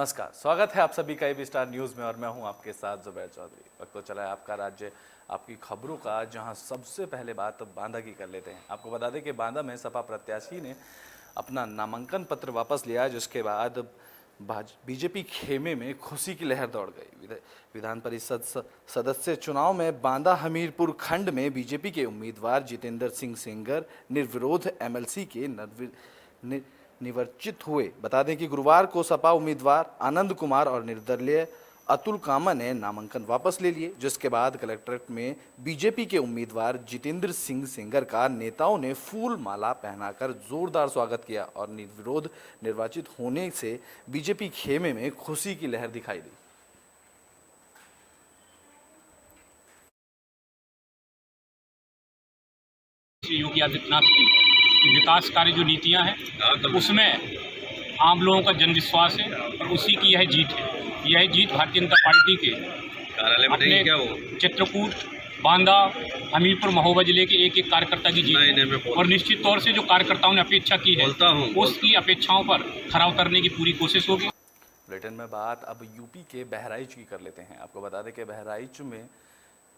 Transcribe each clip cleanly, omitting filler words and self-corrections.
नमस्कार, स्वागत है आप सभी का एबी स्टार न्यूज़ में और मैं हूं आपके साथ जुबैर चौधरी। वक्त तो चला है आपका राज्य आपकी खबरों का, जहां सबसे पहले बात बांदा की कर लेते हैं। आपको बता दें कि बांदा में सपा प्रत्याशी ने अपना नामांकन पत्र वापस लिया, जिसके बाद बीजेपी खेमे में खुशी की लहर दौड़ गई। विधान परिषद सदस्य चुनाव में बांदा हमीरपुर खंड में बीजेपी के उम्मीदवार जितेंद्र सिंह सेंगर निर्विरोध एमएलसी के निर्वाचित हुए। बता दें कि गुरुवार को सपा उम्मीदवार आनंद कुमार और निर्दलीय अतुल कामा ने नामांकन वापस ले लिए, जिसके बाद कलेक्ट्रेट में बीजेपी के उम्मीदवार जितेंद्र सिंह सेंगर का नेताओं ने फूल माला पहनाकर जोरदार स्वागत किया और निर्विरोध निर्वाचित होने से बीजेपी खेमे में खुशी की लहर दिखाई दी। योगी आदित्यनाथ की विकास कार्य जो नीतियां हैं उसमें आम लोगों का जन विश्वास है और उसी की यह जीत है। यह जीत भारतीय जनता पार्टी के अपने चित्रकूट, बांदा, हमीरपुर, महोबा जिले के एक एक कार्यकर्ता की जीत है और निश्चित तौर से जो कार्यकर्ताओं ने अपेक्षा की है उसकी अपेक्षाओं पर खरा उतरने की पूरी कोशिश होगी। बुलेटिन में बात अब यूपी के बहराइच की कर लेते हैं। आपको बता दें कि बहराइच में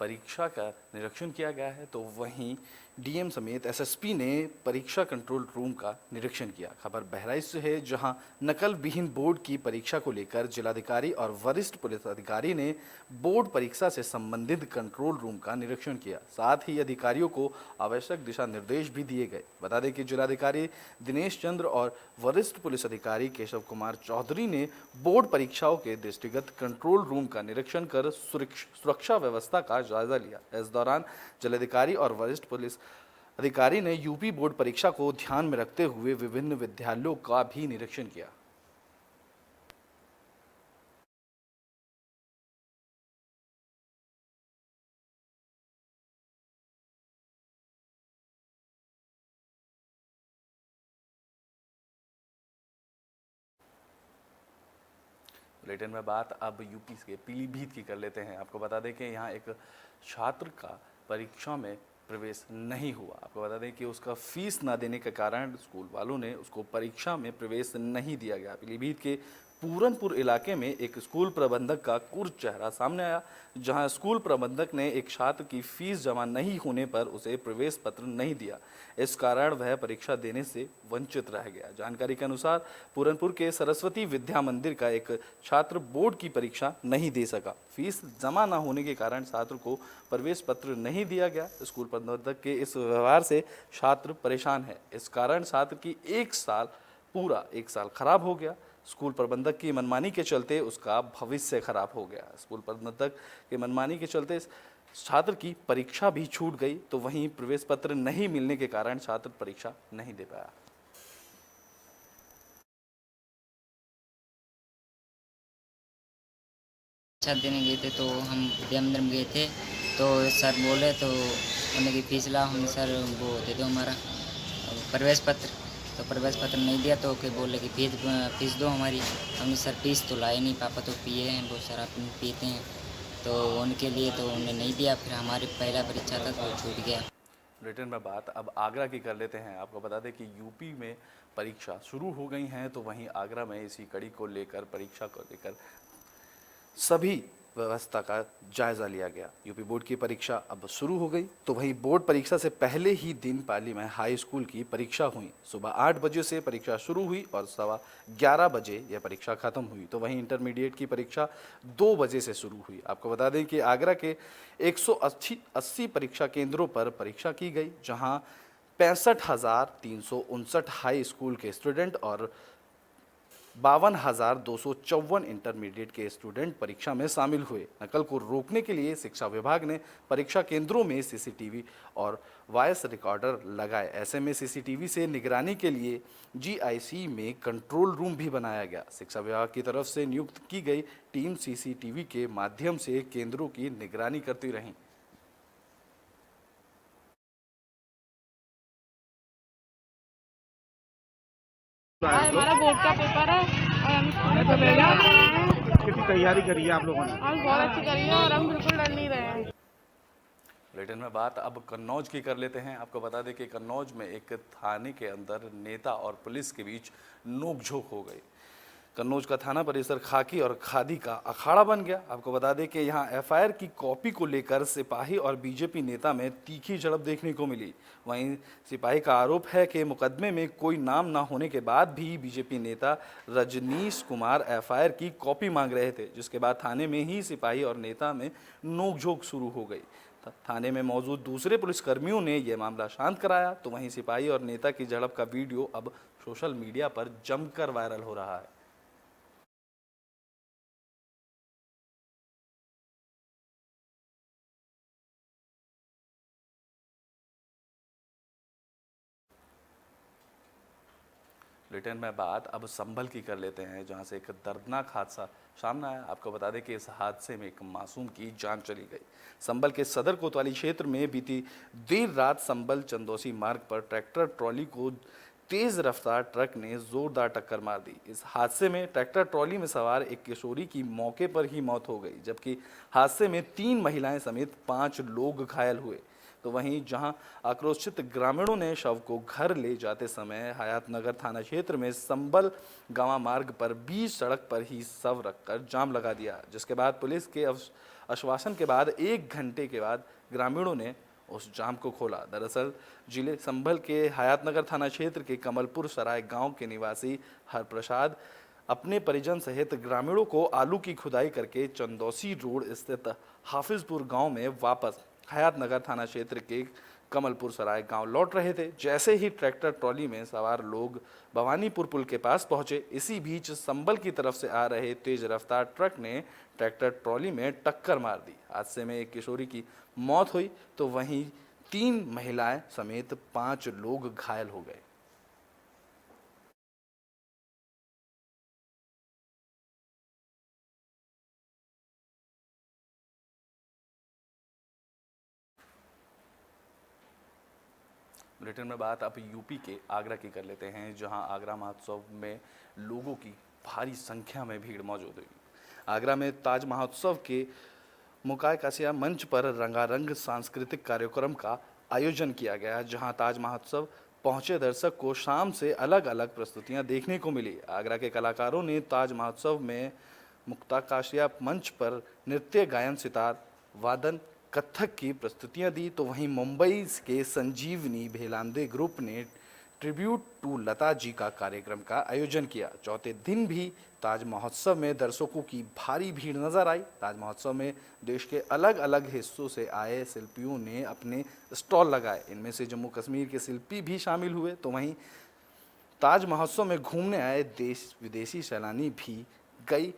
परीक्षा का निरीक्षण किया गया है, तो वहीं डीएम समेत एसएसपी ने परीक्षा कंट्रोल रूम का निरीक्षण किया। खबर बहराइच से है, जहां नकल विहीन बोर्ड की परीक्षा को लेकर जिलाधिकारी और वरिष्ठ पुलिस अधिकारी ने बोर्ड परीक्षा से संबंधित कंट्रोल रूम का निरीक्षण किया। साथ ही अधिकारियों को आवश्यक दिशा निर्देश भी दिए गए। बता दें कि जिलाधिकारी दिनेश चंद्र और वरिष्ठ पुलिस अधिकारी केशव कुमार चौधरी ने बोर्ड परीक्षाओं के दृष्टिगत कंट्रोल रूम का निरीक्षण कर सुरक्षा व्यवस्था का जायजा लिया। इस दौरान जिलाधिकारी और वरिष्ठ पुलिस अधिकारी ने यूपी बोर्ड परीक्षा को ध्यान में रखते हुए विभिन्न विद्यालयों का भी निरीक्षण किया। बुलेटिन में बात अब यूपी के पीलीभीत की कर लेते हैं। आपको बता दें कि यहाँ एक छात्र का परीक्षा में प्रवेश नहीं हुआ। आपको बता दें कि उसका फीस ना देने के कारण स्कूल वालों ने उसको परीक्षा में प्रवेश नहीं दिया गया। पीलीभीत के पूरनपुर इलाके में एक स्कूल प्रबंधक का क्रूर चेहरा सामने आया, जहां स्कूल प्रबंधक ने एक छात्र की फीस जमा नहीं होने पर उसे प्रवेश पत्र नहीं दिया। इस कारण वह परीक्षा देने से वंचित रह गया। जानकारी के अनुसार पूरनपुर के सरस्वती विद्या मंदिर का एक छात्र बोर्ड की परीक्षा नहीं दे सका। फीस जमा न होने के कारण छात्र को प्रवेश पत्र नहीं दिया गया। स्कूल प्रबंधक के इस व्यवहार से छात्र परेशान है। इस कारण छात्र की पूरा एक साल खराब हो गया। स्कूल प्रबंधक की मनमानी के चलते उसका भविष्य खराब हो गया। स्कूल प्रबंधक के मनमानी के चलते छात्र की परीक्षा भी छूट गई, तो वहीं प्रवेश पत्र नहीं मिलने के कारण छात्र परीक्षा नहीं दे पाया। परीक्षा देने गए थे तो हम विद्या मंदिर में गए थे, तो सर बोले तो उन्हें की फीस ला, हमने सर वो दे दो हमारा प्रवेश पत्र, तो प्रवेश पत्र नहीं दिया तो बोले कि फीस दो हमारी। हमने सर फीस तो लाए नहीं, पापा तो पिए हैं, वो सर आप पीते हैं, तो उनके लिए तो उन्हें नहीं दिया। फिर हमारी पहला परीक्षा था तो छूट गया। रिटर्न में बात अब आगरा की कर लेते हैं। आपको बता दें कि यूपी में परीक्षा शुरू हो गई हैं, तो वहीं आगरा में इसी कड़ी को लेकर परीक्षा को लेकर सभी व्यवस्था का जायजा लिया गया। यूपी बोर्ड की परीक्षा अब शुरू हो गई, तो वहीं बोर्ड परीक्षा से पहले ही दिन पाली में हाई स्कूल की परीक्षा हुई। सुबह 8 बजे से परीक्षा शुरू हुई और 11:15 बजे यह परीक्षा खत्म हुई। तो वहीं इंटरमीडिएट की परीक्षा 2 बजे से शुरू हुई। आपको बता दें कि आगरा के 180 परीक्षा केंद्रों पर परीक्षा की गई, जहां 65,359 हाई स्कूल के स्टूडेंट और 52,254 इंटरमीडिएट के स्टूडेंट परीक्षा में शामिल हुए। नकल को रोकने के लिए शिक्षा विभाग ने परीक्षा केंद्रों में सीसीटीवी और वॉइस रिकॉर्डर लगाए। ऐसे में सीसीटीवी से निगरानी के लिए जीआईसी में कंट्रोल रूम भी बनाया गया। शिक्षा विभाग की तरफ से नियुक्त की गई टीम सीसीटीवी के माध्यम से केंद्रों की निगरानी करती रही। हमारा बोर्ड का पेपर है और हम स्कूल कितनी तैयारी करी है आप लोगों ने? हम बहुत अच्छी करी है और हम बिल्कुल डर नहीं रहे हैं। बुलेटिन में बात अब कन्नौज की कर लेते हैं। आपको बता दें कि कन्नौज में एक थाने के अंदर नेता और पुलिस के बीच नोकझोंक हो गई, कन्नौज का थाना परिसर खाकी और खादी का अखाड़ा बन गया। आपको बता दें कि यहाँ एफआईआर की कॉपी को लेकर सिपाही और बीजेपी नेता में तीखी झड़प देखने को मिली। वहीं सिपाही का आरोप है कि मुकदमे में कोई नाम न होने के बाद भी बीजेपी नेता रजनीश कुमार एफआईआर की कॉपी मांग रहे थे, जिसके बाद थाने में ही सिपाही और नेता में नोकझोंक शुरू हो गई। थाने में मौजूद दूसरे पुलिसकर्मियों ने यह मामला शांत कराया, तो वहीं सिपाही और नेता की झड़प का वीडियो अब सोशल मीडिया पर जमकर वायरल हो रहा है। ब्रिटेन में बात अब संभल की कर लेते हैं, जहां से एक दर्दनाक हादसा सामने आया। आपको बता दें कि इस हादसे में एक मासूम की जान चली गई। संभल के सदर कोतवाली क्षेत्र में बीती देर रात संभल चंदौसी मार्ग पर ट्रैक्टर ट्रॉली को तेज रफ्तार ट्रक ने जोरदार टक्कर मार दी। इस हादसे में ट्रैक्टर ट्रॉली में सवार एक किशोरी की मौके पर ही मौत हो गई, जबकि हादसे में 3 महिलाएं समेत 5 लोग घायल हुए। तो वहीं जहां आक्रोशित ग्रामीणों ने शव को घर ले जाते समय हयातनगर थाना क्षेत्र में संभल गांवा मार्ग पर बीच सड़क पर ही शव रखकर जाम लगा दिया, जिसके बाद पुलिस के आश्वासन के बाद 1 घंटे के बाद ग्रामीणों ने उस जाम को खोला। दरअसल जिले संभल के हयातनगर थाना क्षेत्र के कमलपुर सराय गांव के निवासी हरप्रसाद अपने परिजन सहित ग्रामीणों को आलू की खुदाई करके चंदौसी रोड स्थित हाफिजपुर गांव में वापस हयातनगर थाना क्षेत्र के कमलपुर सराय गांव लौट रहे थे। जैसे ही ट्रैक्टर ट्रॉली में सवार लोग भवानीपुर पुल के पास पहुंचे, इसी बीच संभल की तरफ से आ रहे तेज रफ्तार ट्रक ने ट्रैक्टर ट्रॉली में टक्कर मार दी। हादसे में एक किशोरी की मौत हुई, तो वहीं 3 महिलाएं समेत 5 लोग घायल हो गए। ब्रिटेन में बात अब यूपी के आगरा की कर लेते हैं, जहां आगरा महोत्सव में लोगों की भारी संख्या में भीड़ मौजूद हुई। आगरा में ताज महोत्सव के मुकाकाशिया मंच पर रंगारंग सांस्कृतिक कार्यक्रम का आयोजन किया गया, जहां ताज महोत्सव पहुंचे दर्शक को शाम से अलग अलग प्रस्तुतियां देखने को मिली। आगरा के कलाकारों ने ताज महोत्सव में मुक्ताकाशिया मंच पर नृत्य, गायन, सितार वादन, कथक की प्रस्तुतियां दी। तो वहीं मुंबई के संजीवनी भेलांदे ग्रुप ने ट्रिब्यूट टू लता जी का कार्यक्रम का आयोजन किया। चौथे दिन भी ताज महोत्सव में दर्शकों की भारी भीड़ नजर आई। ताज महोत्सव में देश के अलग अलग हिस्सों से आए शिल्पियों ने अपने स्टॉल लगाए। इनमें से जम्मू कश्मीर के शिल्पी भी शामिल हुए। तो वहीं ताज महोत्सव में घूमने आए देश विदेशी सैलानी भी कई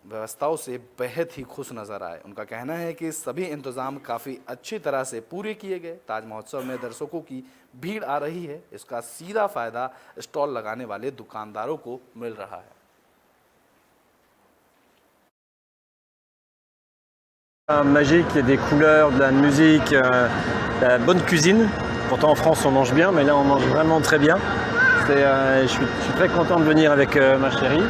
व्यवस्थाओं से बेहद ही खुश नजर आए। उनका कहना है कि सभी इंतजाम काफ़ी अच्छी तरह से पूरे किए गए। ताज महोत्सव में दर्शकों की भीड़ आ रही है, इसका सीधा फायदा स्टॉल लगाने वाले दुकानदारों को मिल रहा है। Magique, il y a des couleurs, de la musique, de la bonne cuisine. Pourtant en France on mange bien, mais là on mange vraiment très bien. Je suis très content de venir avec ma chérie.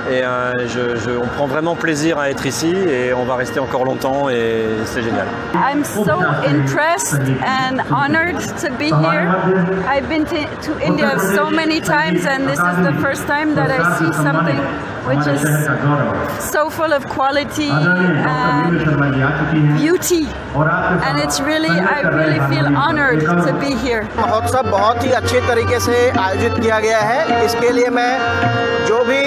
Et on prend vraiment plaisir à être ici et on va rester encore longtemps et c'est génial. I'm so impressed and honored to be here. I've been to India so many times and this is the first time that I see something which is so full of quality and beauty. And it's really, I really feel honored to be here. महोत्सव बहुत ही अच्छे तरीके से आयोजित किया गया है। इसके लिए मैं जो भी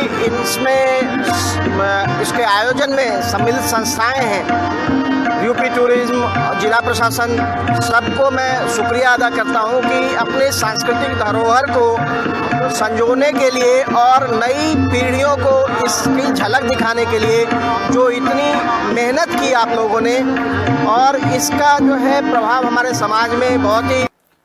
इसके आयोजन में सम्मिलित संस्थाएं हैं, यूपी टूरिज्म, जिला प्रशासन, सबको मैं शुक्रिया अदा करता हूं कि अपने सांस्कृतिक धरोहर को संजोने के लिए और नई पीढ़ियों को इसकी झलक दिखाने के लिए जो इतनी मेहनत की आप लोगों ने, और इसका जो है प्रभाव हमारे समाज में बहुत ही।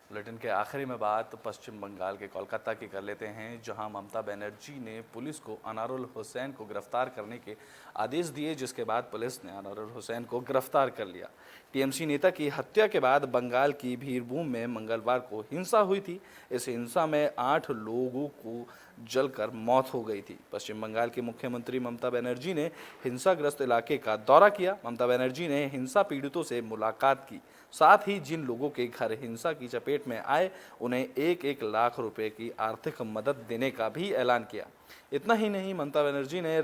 बुलेटिन के आखिरी में बात पश्चिम बंगाल के कोलकाता की कर लेते हैं, जहां ममता बनर्जी ने पुलिस को अनारुल हुसैन को गिरफ्तार करने के आदेश दिए, जिसके बाद पुलिस ने अनारुल हुसैन को गिरफ्तार कर लिया। टीएमसी नेता की हत्या के बाद बंगाल की बीरभूम में मंगलवार को हिंसा हुई थी। इस हिंसा में 8 लोगों को जलकर मौत हो गई थी। पश्चिम बंगाल की मुख्यमंत्री ममता बनर्जी ने हिंसाग्रस्त इलाके का दौरा किया। ममता बनर्जी ने हिंसा पीड़ितों से मुलाकात की। साथ ही जिन लोगों के घर हिंसा की चपेट में आए उन्हें 1-1 लाख रुपए की आर्थिक मदद देने का भी ऐलान किया। इतना ही नहीं, ममता बनर्जी ने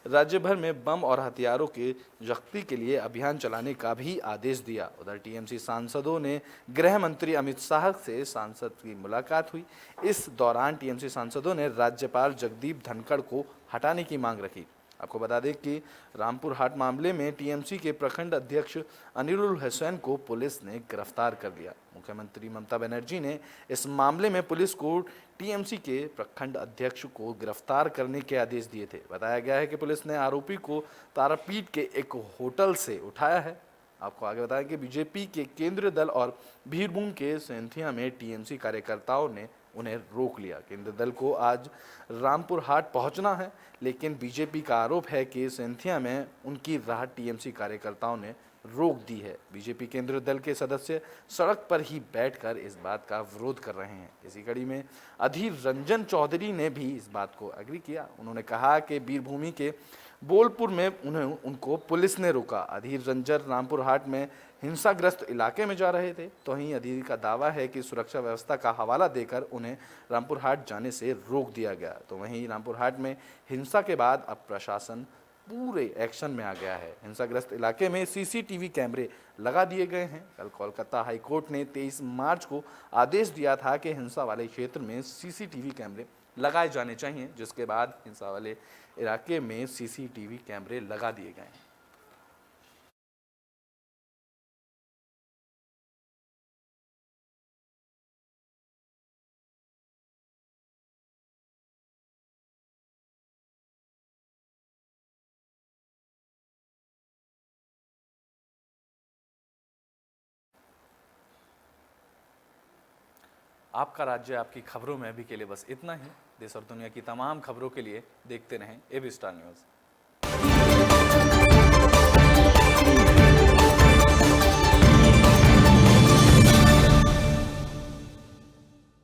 राज्य भर में बम और हथियारों की जब्ती के लिए अभियान चलाने का भी आदेश दिया। उधर टीएमसी सांसदों ने गृह मंत्री अमित शाह से सांसद की मुलाकात हुई। इस दौरान टीएमसी सांसदों ने राज्यपाल जगदीप धनखड़ को हटाने की मांग रखी। आपको बता दें कि रामपुर हाट मामले में टीएमसी के प्रखंड अध्यक्ष अनिरुल हुसैन को पुलिस ने गिरफ्तार कर लिया। मुख्यमंत्री ममता बनर्जी ने इस मामले में पुलिस को टीएमसी के प्रखंड अध्यक्ष को गिरफ्तार करने के आदेश दिए थे। बताया गया है कि पुलिस ने आरोपी को तारापीठ के एक होटल से उठाया है। आपको आगे बताया कि बीजेपी के केंद्रीय दल और बीरभूम के सेंथिया में टीएमसी कार्यकर्ताओं ने उन्हें रोक लिया। केंद्रीय दल को आज रामपुर हाट पहुंचना है, लेकिन बीजेपी का आरोप है कि सेंथिया में उनकी राह टीएमसी कार्यकर्ताओं ने रोक दी है। बीजेपी केंद्रीय दल के सदस्य सड़क पर ही बैठकर इस बात का विरोध कर रहे हैं। इसी कड़ी में अधीर रंजन चौधरी ने भी इस बात को एग्री किया। उन्होंने कहा कि बीरभूमि के बोलपुर में उनको पुलिस ने रोका। अधीर रंजन रामपुर हाट में हिंसाग्रस्त इलाके में जा रहे थे, तो वहीं अधीर का दावा है कि सुरक्षा व्यवस्था का हवाला देकर उन्हें रामपुर हाट जाने से रोक दिया गया। तो वहीं रामपुर हाट में हिंसा के बाद अब प्रशासन पूरे एक्शन में आ गया है। हिंसाग्रस्त इलाके में सीसीटीवी कैमरे लगा दिए गए हैं। कल कोलकाता हाई कोर्ट ने 23 मार्च को आदेश दिया था कि हिंसा वाले क्षेत्र में सीसीटीवी कैमरे लगाए जाने चाहिए, जिसके बाद हिंसा वाले इलाके में सीसीटीवी कैमरे लगा दिए गए हैं। आपका राज्य आपकी खबरों में अभी के लिए बस इतना ही। देश और दुनिया की तमाम खबरों के लिए देखते रहें एबी स्टार न्यूज़।